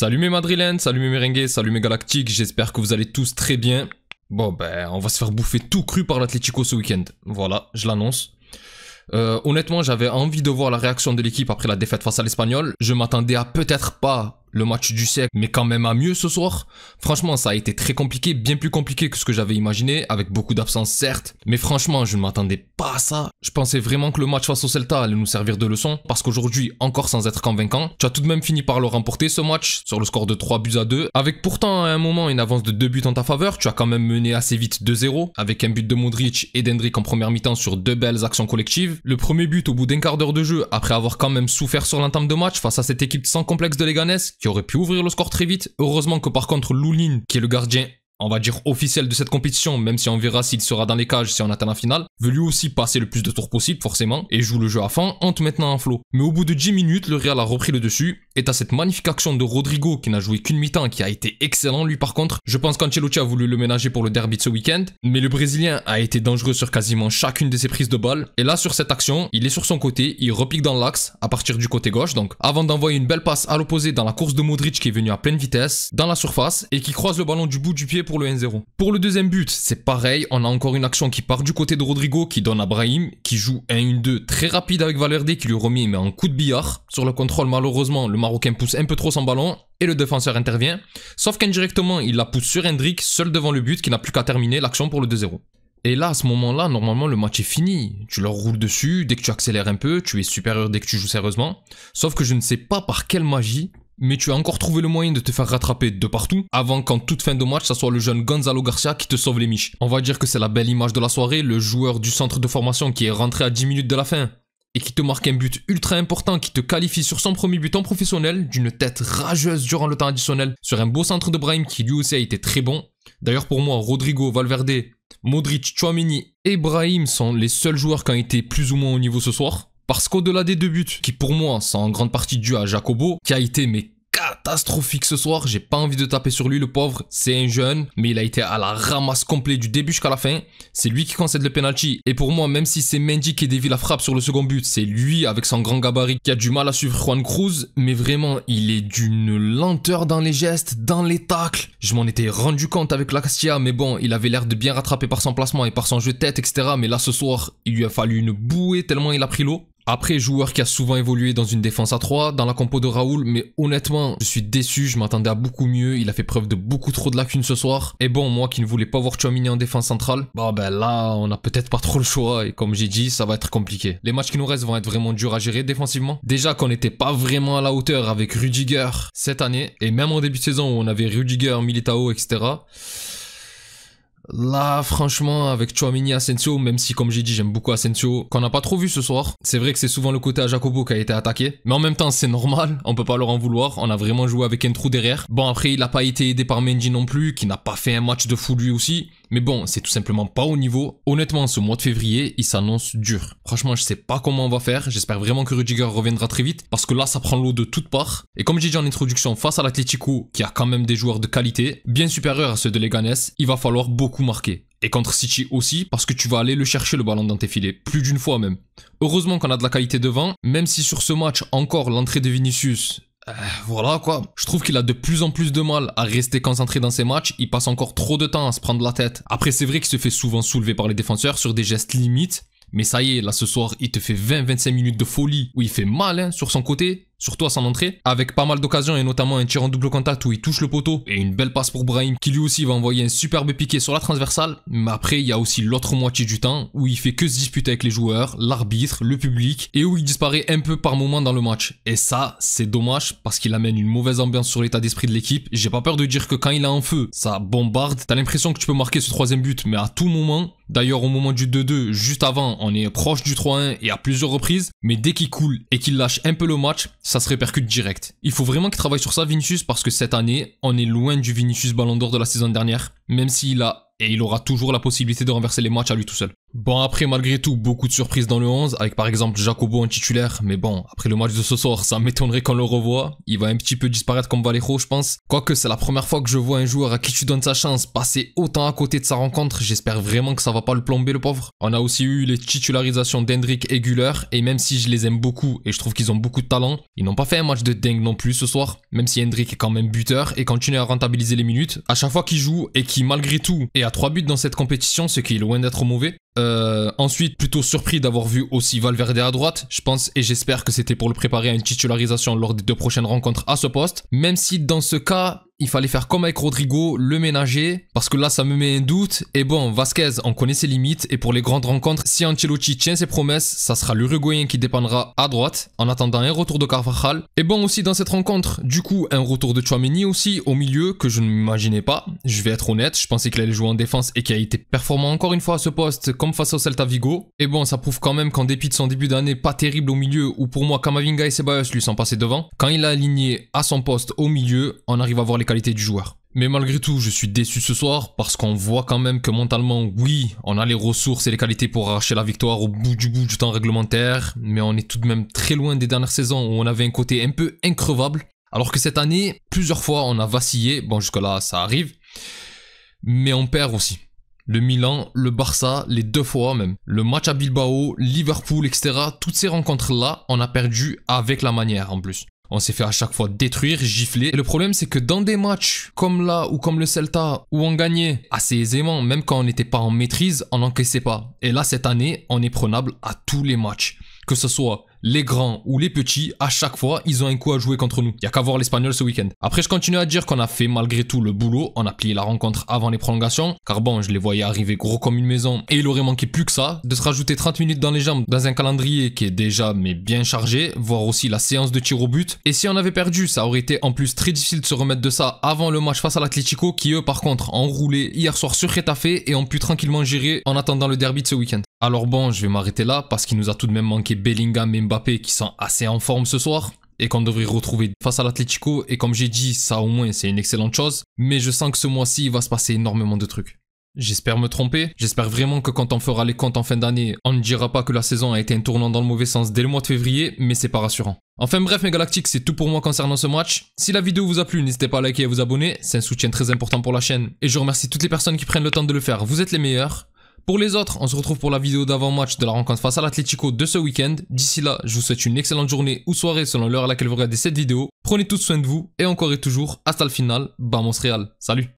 Salut mes Madrilènes, salut mes merengues, salut mes galactiques, j'espère que vous allez tous très bien. Bon ben, on va se faire bouffer tout cru par l'Atlético ce week-end. Voilà, je l'annonce. Honnêtement, j'avais envie de voir la réaction de l'équipe après la défaite face à l'Espagnol. Je m'attendais à peut-être pas le match du siècle, mais quand même à mieux ce soir. Franchement, ça a été très compliqué, bien plus compliqué que ce que j'avais imaginé, avec beaucoup d'absences certes. Mais franchement, je ne m'attendais pas à ça. Je pensais vraiment que le match face au Celta allait nous servir de leçon, parce qu'aujourd'hui, encore sans être convaincant, tu as tout de même fini par le remporter ce match, sur le score de 3-2, avec pourtant à un moment une avance de 2 buts en ta faveur. Tu as quand même mené assez vite 2-0, avec un but de Modric et d'Hendrick en première mi-temps sur 2 belles actions collectives. Le premier but au bout d'un quart d'heure de jeu, après avoir quand même souffert sur l'entame de match face à cette équipe sans complexe de Leganés, qui aurait pu ouvrir le score très vite. Heureusement que par contre Loulin, qui est le gardien, on va dire officiel de cette compétition, même si on verra s'il sera dans les cages si on atteint la finale, veut lui aussi passer le plus de tours possible forcément, et joue le jeu à fond en te maintenant en flot. Mais au bout de 10 minutes, le Real a repris le dessus, et t'as cette magnifique action de Rodrigo qui n'a joué qu'une mi-temps, qui a été excellent lui par contre. Je pense qu'Ancelotti a voulu le ménager pour le derby de ce week-end, mais le Brésilien a été dangereux sur quasiment chacune de ses prises de balle, et là sur cette action, il est sur son côté, il repique dans l'axe, à partir du côté gauche donc, avant d'envoyer une belle passe à l'opposé dans la course de Modric qui est venu à pleine vitesse, dans la surface, et qui croise le ballon du bout du pied pour le 1-0. Pour le deuxième but, c'est pareil, on a encore une action qui part du côté de Rodrigo, qui donne à Brahim, qui joue un 1-2 très rapide avec Valverde, qui lui remet mais en coup de billard. Sur le contrôle, malheureusement, le Marocain pousse un peu trop son ballon, et le défenseur intervient, sauf qu'indirectement, il la pousse sur Hendrick, seul devant le but, qui n'a plus qu'à terminer l'action pour le 2-0. Et là, à ce moment-là, normalement, le match est fini. Tu leur roules dessus, dès que tu accélères un peu, tu es supérieur dès que tu joues sérieusement. Sauf que je ne sais pas par quelle magie, mais tu as encore trouvé le moyen de te faire rattraper de partout, avant qu'en toute fin de match, ça soit le jeune Gonzalo Garcia qui te sauve les miches. On va dire que c'est la belle image de la soirée, le joueur du centre de formation qui est rentré à 10 minutes de la fin, et qui te marque un but ultra important qui te qualifie sur son premier but en professionnel, d'une tête rageuse durant le temps additionnel, sur un beau centre de Brahim qui lui aussi a été très bon. D'ailleurs pour moi, Rodrigo, Valverde, Modric, Tchouaméni et Brahim sont les seuls joueurs qui ont été plus ou moins au niveau ce soir. Parce qu'au-delà des 2 buts, qui pour moi sont en grande partie dus à Jacobo, qui a été mais catastrophique ce soir, j'ai pas envie de taper sur lui le pauvre, c'est un jeune, mais il a été à la ramasse complet du début jusqu'à la fin, c'est lui qui concède le penalty, et pour moi même si c'est Mendy qui dévie la frappe sur le second but, c'est lui avec son grand gabarit qui a du mal à suivre Juan Cruz, mais vraiment il est d'une lenteur dans les gestes, dans les tacles, je m'en étais rendu compte avec la Castilla, mais bon, il avait l'air de bien rattraper par son placement et par son jeu de tête, etc. Mais là ce soir, il lui a fallu une bouée tellement il a pris l'eau. Après, joueur qui a souvent évolué dans une défense à 3, dans la compo de Raoul, mais honnêtement, je suis déçu, je m'attendais à beaucoup mieux, il a fait preuve de beaucoup trop de lacunes ce soir. Et bon, moi qui ne voulais pas voir Tchouaméni en défense centrale, bah ben là, on a peut-être pas trop le choix, et comme j'ai dit, ça va être compliqué. Les matchs qui nous restent vont être vraiment durs à gérer défensivement. Déjà qu'on n'était pas vraiment à la hauteur avec Rudiger cette année, et même en début de saison où on avait Rudiger, Militao, etc. Là, franchement, avec Tchouaméni, Asensio, même si, comme j'ai dit, j'aime beaucoup Asensio, qu'on n'a pas trop vu ce soir, c'est vrai que c'est souvent le côté à Jacobo qui a été attaqué, mais en même temps, c'est normal, on peut pas leur en vouloir, on a vraiment joué avec un trou derrière. Bon, après, il a pas été aidé par Mendy non plus, qui n'a pas fait un match de fou lui aussi, mais bon, c'est tout simplement pas au niveau. Honnêtement, ce mois de février, il s'annonce dur. Franchement, je sais pas comment on va faire, j'espère vraiment que Rudiger reviendra très vite, parce que là, ça prend l'eau de toutes parts. Et comme j'ai dit en introduction, face à l'Atlético, qui a quand même des joueurs de qualité, bien supérieurs à ceux de Leganés, il va falloir beaucoup marquer. Et contre City aussi, parce que tu vas aller le chercher le ballon dans tes filets, plus d'une fois même. Heureusement qu'on a de la qualité devant, même si sur ce match, encore l'entrée de Vinicius... voilà quoi, je trouve qu'il a de plus en plus de mal à rester concentré dans ses matchs, il passe encore trop de temps à se prendre la tête. Après c'est vrai qu'il se fait souvent soulever par les défenseurs sur des gestes limites, mais ça y est, là ce soir il te fait 20-25 minutes de folie où il fait mal hein, sur son côté, surtout à son entrée, avec pas mal d'occasions et notamment un tir en double contact où il touche le poteau et une belle passe pour Brahim qui lui aussi va envoyer un superbe piqué sur la transversale. Mais après il y a aussi l'autre moitié du temps où il fait que se disputer avec les joueurs, l'arbitre, le public et où il disparaît un peu par moment dans le match. Et ça c'est dommage parce qu'il amène une mauvaise ambiance sur l'état d'esprit de l'équipe. J'ai pas peur de dire que quand il est en feu, ça bombarde, t'as l'impression que tu peux marquer ce troisième but mais à tout moment. D'ailleurs au moment du 2-2, juste avant, on est proche du 3-1 et à plusieurs reprises, mais dès qu'il coule et qu'il lâche un peu le match, ça se répercute direct. Il faut vraiment qu'il travaille sur ça Vinicius parce que cette année, on est loin du Vinicius Ballon d'Or de la saison dernière, même s'il a et il aura toujours la possibilité de renverser les matchs à lui tout seul. Bon, après, malgré tout, beaucoup de surprises dans le 11, avec par exemple Jacobo en titulaire, mais bon, après le match de ce soir, ça m'étonnerait qu'on le revoie. Il va un petit peu disparaître comme Vallejo, je pense. Quoique, c'est la première fois que je vois un joueur à qui tu donnes sa chance passer autant à côté de sa rencontre, j'espère vraiment que ça va pas le plomber, le pauvre. On a aussi eu les titularisations d'Hendrick et Güler, et même si je les aime beaucoup, et je trouve qu'ils ont beaucoup de talent, ils n'ont pas fait un match de dingue non plus ce soir, même si Hendrick est quand même buteur et continue à rentabiliser les minutes. À chaque fois qu'il joue, et qui malgré tout est à 3 buts dans cette compétition, ce qui est loin d'être mauvais. Ensuite, plutôt surpris d'avoir vu aussi Valverde à droite, je pense et j'espère que c'était pour le préparer à une titularisation lors des 2 prochaines rencontres à ce poste, même si dans ce cas, il fallait faire comme avec Rodrigo, le ménager, parce que là ça me met un doute, et bon, Vasquez, on connaît ses limites, et pour les grandes rencontres, si Ancelotti tient ses promesses, ça sera l'Uruguayen qui dépendra à droite, en attendant un retour de Carvajal, et bon aussi dans cette rencontre, du coup, un retour de Tchouaméni aussi, au milieu, que je ne m'imaginais pas, je vais être honnête, je pensais qu'il allait jouer en défense et qu'il a été performant encore une fois à ce poste, comme face au Celta Vigo, et bon, ça prouve quand même qu'en dépit de son début d'année pas terrible au milieu, où pour moi Camavinga et Ceballos lui sont passés devant, quand il a aligné à son poste au milieu, on arrive à voir les qualités du joueur. Mais malgré tout, je suis déçu ce soir parce qu'on voit quand même que mentalement, oui, on a les ressources et les qualités pour arracher la victoire au bout du temps réglementaire, mais on est tout de même très loin des dernières saisons où on avait un côté un peu increvable, alors que cette année, plusieurs fois, on a vacillé, bon jusque là ça arrive, mais on perd aussi. Le Milan, le Barça, les 2 fois même. Le match à Bilbao, Liverpool, etc. Toutes ces rencontres-là, on a perdu avec la manière en plus. On s'est fait à chaque fois détruire, gifler. Et le problème, c'est que dans des matchs comme là ou comme le Celta, où on gagnait assez aisément, même quand on n'était pas en maîtrise, on n'encaissait pas. Et là, cette année, on est prenable à tous les matchs. Que ce soit les grands ou les petits, à chaque fois, ils ont un coup à jouer contre nous. Il n'y a qu'à voir l'Espagnol ce week-end. Après, je continue à dire qu'on a fait malgré tout le boulot. On a plié la rencontre avant les prolongations. Car bon, je les voyais arriver gros comme une maison. Et il aurait manqué plus que ça. De se rajouter 30 minutes dans les jambes dans un calendrier qui est déjà mais bien chargé. Voire aussi la séance de tir au but. Et si on avait perdu, ça aurait été en plus très difficile de se remettre de ça avant le match face à l'Atlético. Qui eux, par contre, ont roulé hier soir sur Getafe et ont pu tranquillement gérer en attendant le derby de ce week-end. Alors bon, je vais m'arrêter là parce qu'il nous a tout de même manqué Bellingham et Mbappé qui sont assez en forme ce soir et qu'on devrait retrouver face à l'Atlético, et comme j'ai dit, ça au moins c'est une excellente chose, mais je sens que ce mois-ci il va se passer énormément de trucs. J'espère me tromper, j'espère vraiment que quand on fera les comptes en fin d'année, on ne dira pas que la saison a été un tournant dans le mauvais sens dès le mois de février, mais c'est pas rassurant. Enfin bref mes galactiques, c'est tout pour moi concernant ce match. Si la vidéo vous a plu, n'hésitez pas à liker et à vous abonner, c'est un soutien très important pour la chaîne, et je remercie toutes les personnes qui prennent le temps de le faire, vous êtes les meilleurs. Pour les autres, on se retrouve pour la vidéo d'avant-match de la rencontre face à l'Atlético de ce week-end. D'ici là, je vous souhaite une excellente journée ou soirée selon l'heure à laquelle vous regardez cette vidéo. Prenez tout soin de vous et encore et toujours, hasta le final, vamos Real. Salut!